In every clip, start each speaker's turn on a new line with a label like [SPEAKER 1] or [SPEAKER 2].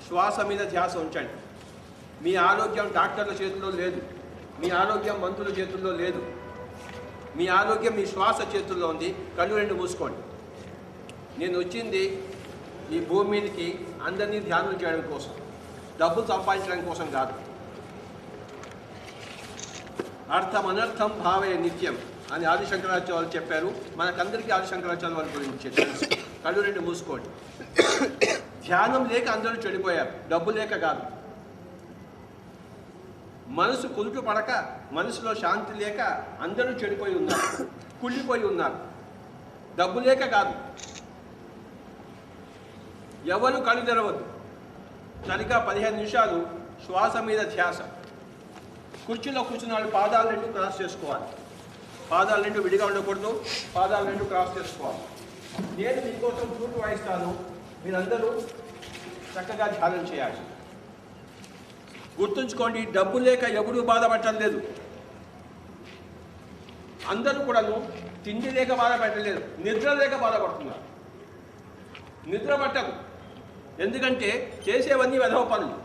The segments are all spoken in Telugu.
[SPEAKER 1] శ్వాస మీద ధ్యాస ఉంచండి. మీ ఆరోగ్యం డాక్టర్ల చేతుల్లో లేదు, మీ ఆరోగ్యం మంత్రుల చేతుల్లో లేదు. మీ ఆరోగ్యం మీ శ్వాస చేతుల్లో ఉంది. కళ్ళు రెండు మూసుకోండి. నేను వచ్చింది ఈ భూమి మీదకి అందరినీ ధ్యానం చేయడం కోసం, డబ్బులు సంపాదించడం కోసం కాదు. అర్థం అనర్థం భావే నిత్యం అని ఆదిశంకరాచార్య వాళ్ళు చెప్పారు. మనకందరికీ ఆదిశంకరాచార్య వాళ్ళ గురించి తెలుసు. కళ్ళు రెండు మూసుకోండి. ధ్యానం లేక అందరూ చెడిపోయారు, డబ్బు లేక కాదు. మనసు కుదుట పడక, మనసులో శాంతి లేక అందరూ చెడిపోయి ఉన్నారు, కుళ్ళిపోయి ఉన్నారు. డబ్బు లేక కాదు. ఎవరు కళ్ళు తెరవద్దు. సరిగా 15 నిమిషాలు శ్వాస మీద ధ్యాస. కుర్చీలో కూర్చున్న వాళ్ళు పాదాలు రెండు క్రాస్ చేసుకోవాలి. పాదాలు రెండు విడిగా ఉండకూడదు, పాదాలు రెండు క్రాస్ చేసుకోవాలి. నేను మీకోసం ఫ్లూట్ వాయిస్తాను, మీరందరూ చక్కగా ధ్యానం చేయాలి. గుర్తుంచుకోండి, డబ్బు లేక ఎవడూ బాధపడటం లేదు. అందరూ కూడాను తిండి లేక బాధపడలేదు, నిద్ర లేక బాధపడుతున్నారు. నిద్ర పట్టదు, ఎందుకంటే చేసేవన్నీ వెధవ పనులు.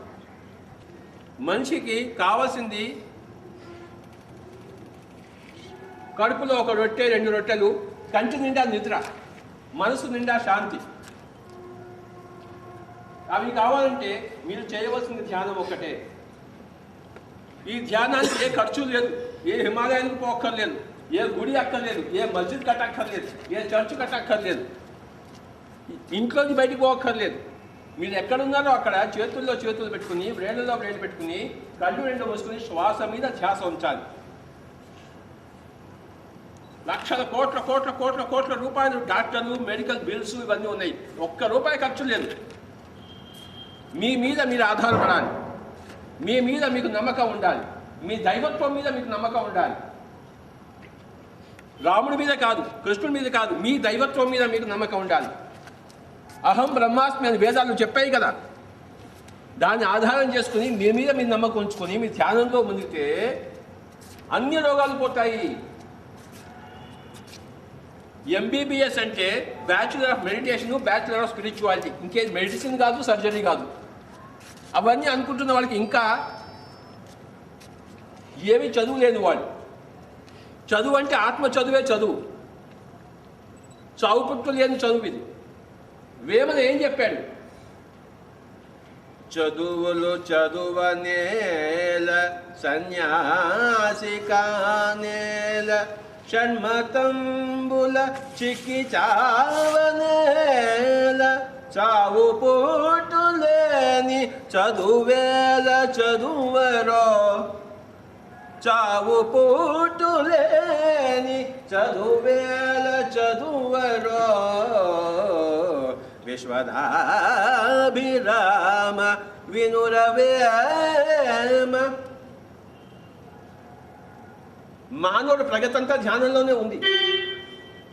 [SPEAKER 1] మనిషికి కావాల్సింది కడుపులో ఒక రొట్టె, 2 రొట్టెలు, కంటి నిండా నిద్ర, మనసు నిండా శాంతి. అవి కావాలంటే మీరు చేయవలసిన ధ్యానం ఒక్కటే. ఈ ధ్యానానికి ఏ ఖర్చు లేదు, ఏ హిమాలయానికి పోక్కర్లేదు, ఏ గుడి అక్కర్లేదు, ఏ మస్జిద్ కట్టక్కర్లేదు, ఏ చర్చ్ కట్టక్కర్లేదు, ఇంట్లోకి బయటికి పోక్కర్లేదు. మీరు ఎక్కడున్నారో అక్కడ చేతుల్లో చేతులు పెట్టుకుని, వ్రేళ్ళలో వ్రేళ్ళు పెట్టుకుని, కళ్ళు రెండు మూసుకుని శ్వాస మీద ధ్యాస ఉంచాలి. లక్షల కోట్ల కోట్ల కోట్ల కోట్ల రూపాయలు డాక్టర్లు, మెడికల్ బిల్స్ ఇవన్నీ ఉన్నాయి. ₹1 ఖర్చు లేదు. మీ మీద మీరు ఆధారపడాలి. మీ మీద మీకు నమ్మకం ఉండాలి. మీ దైవత్వం మీద మీకు నమ్మకం ఉండాలి. రాముడి మీద కాదు, కృష్ణుడి మీద కాదు, మీ దైవత్వం మీద మీకు నమ్మకం ఉండాలి. అహం బ్రహ్మాస్మి అని వేదాలు చెప్పాయి కదా. దాన్ని ఆధారం చేసుకుని మీ మీద మీరు నమ్మకం ఉంచుకొని మీ ధ్యానంలో మునిగితే అన్ని రోగాలు పోతాయి. MBBS అంటే bachelor of meditation, bachelor of spirituality. ఇంకేది మెడిసిన్ కాదు, సర్జరీ కాదు. అవన్నీ అనుకుంటున్న వాళ్ళకి ఇంకా ఏమీ చదువు లేని వాళ్ళు. చదువు అంటే ఆత్మ చదువే చదువు, చావు పుట్టు లేని చదువు ఇది. వేమన ఏం చెప్పాడు? చదువులు చదువనేల సన్యాసి కానేల షణ్మతంబుల చిక్కి చావనేల చావు పుట్టులేని చదువేల చదువరో చావు పుట్టులేని చదువేల చదువరో విశ్వదాభిరామ వినురవేమ. మానవుడు ప్రగతి అంతా ధ్యానంలోనే ఉంది.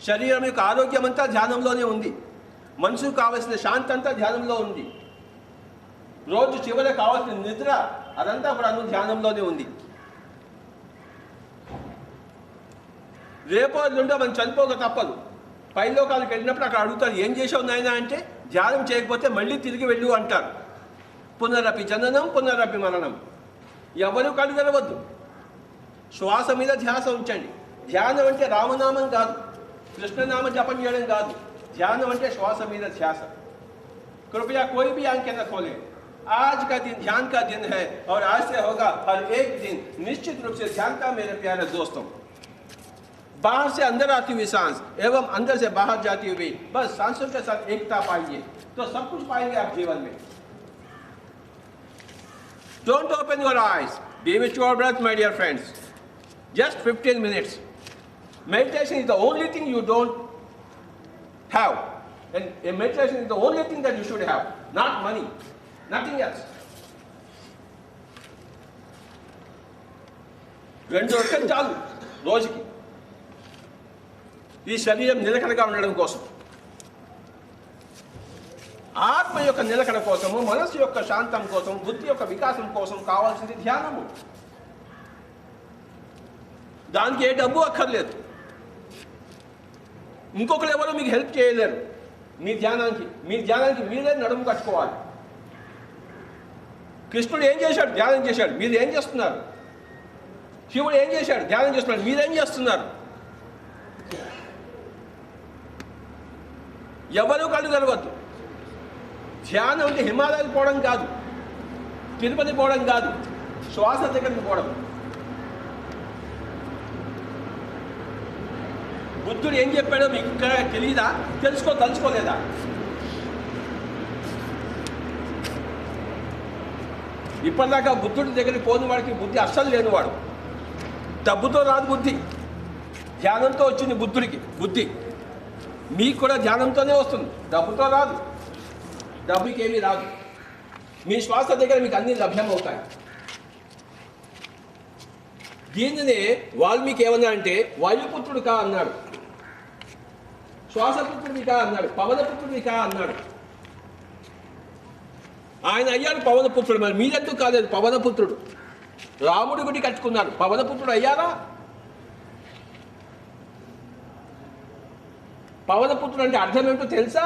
[SPEAKER 1] శరీరం యొక్క ఆరోగ్యం అంతా ధ్యానంలోనే ఉంది. మనసుకు కావలసిన శాంతి అంతా ధ్యానంలో ఉంది. రోజు చివర కావాల్సిన నిద్ర అదంతా కూడా ధ్యానంలోనే ఉంది. రేపో నుండో మనం చనిపోక తప్పదు. పైలోకాలకు వెళ్ళినప్పుడు అక్కడ అడుగుతారు, ఏం చేసావు నాయనా అంటే, ధ్యానం చేయకపోతే మళ్ళీ తిరిగి వెళ్ళు అంటారు. పునరపి జననం పునరపి మరణం. ఎవరు కళ్ళు తెరవద్దు. శ్వాస మీద ధ్యాస ఉంచండి. ధ్యానం అంటే రామనామం కాదు, కృష్ణనామ జపం చేయడం కాదు. ధ్యానం అంటే శ్వాస మీద ధ్యాస. कृपया कोई भी आंखें न खोले. आज का दिन ध्यान का दिन है और आज से होगा हर एक दिन निश्चित रूप से ध्यान का. मेरे प्यारे दोस्तों, बाहर से अंदर आती हुई सांस एवं अंदर से बाहर जाती हुई बस सांसों के साथ एकता पाइए तो सब कुछ पाएंगे आप जीवन में. Don't open your eyes. Be with your breath, my dear friends. Just 15 minutes. Meditation is the only thing you don't have. And meditation is the only thing that you should have. Not money. Nothing else. 2 రొట్టెలు చాలు రోజుకి ఈ శరీరం నిలకడగా ఉండడం కోసం, ఆత్మ యొక్క నిలకడ కోసము, మనసు యొక్క శాంతం కోసం, బుద్ధి యొక్క వికాసం కోసం కావాల్సింది ధ్యానము. దానికి ఏ డబ్బు అక్కర్లేదు. ఇంకొకరు ఎవరు మీకు హెల్ప్ చేయలేరు. మీ ధ్యానానికి మీరే నడుము కట్టుకోవాలి. కృష్ణుడు ఏం చేశాడు? ధ్యానం చేశాడు. మీరు ఏం చేస్తున్నారు? శివుడు ఏం చేశాడు? ధ్యానం చేస్తున్నాడు. మీరేం చేస్తున్నారు? ఎవరు కళ్ళు తెరవద్దు. ధ్యానం అంటే హిమాలయాలు పోవడం కాదు, తిరుపతి పోవడం కాదు, శ్వాస దగ్గరికి పోవడం. బుద్ధుడు ఏం చెప్పాడో మీకు ఇక్కడ తెలియదా? తలుచుకోలేదా? ఇప్పటిదాకా బుద్ధుడి దగ్గరికి పోని వాడికి బుద్ధి అస్సలు లేనివాడు. డబ్బుతో రాదు బుద్ధి, ధ్యానంతో వచ్చింది బుద్ధుడికి బుద్ధి. మీకు కూడా ధ్యానంతోనే వస్తుంది, డబ్బుతో రాదు. డబ్బుకి ఏమీ రాదు. మీ శ్వాస దగ్గర మీకు అన్ని లభ్యమవుతాయి. దీనినే వాల్మీకి ఏమన్నా అంటే వాయుపుత్రుడు కా అన్నాడు, శ్వాసపుత్రుడివి కా అన్నాడు, పవనపుత్రుడివి కా అన్నాడు. ఆయన అయ్యాడు పవనపుత్రుడు. మరి మీరెందుకు కాలేదు పవనపుత్రుడు? రాముడి గుడి కట్టుకున్నారు, పవనపుత్రుడు అయ్యారా? పవనపుత్రుడు అంటే అర్థం ఏమిటో తెలుసా?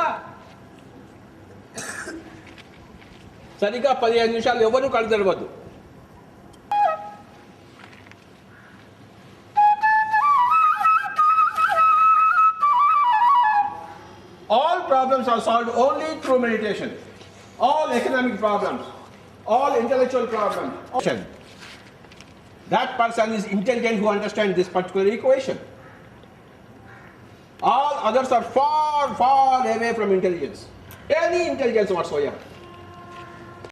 [SPEAKER 1] సరిగ్గా 15 నిమిషాలు ఎవరు కళ్ళు తెరవద్దు. All problems are solved only through meditation. All economic problems, all intellectual problems. That person is intelligent who understands this particular equation. All others are far, far away from intelligence. Any intelligence whatsoever.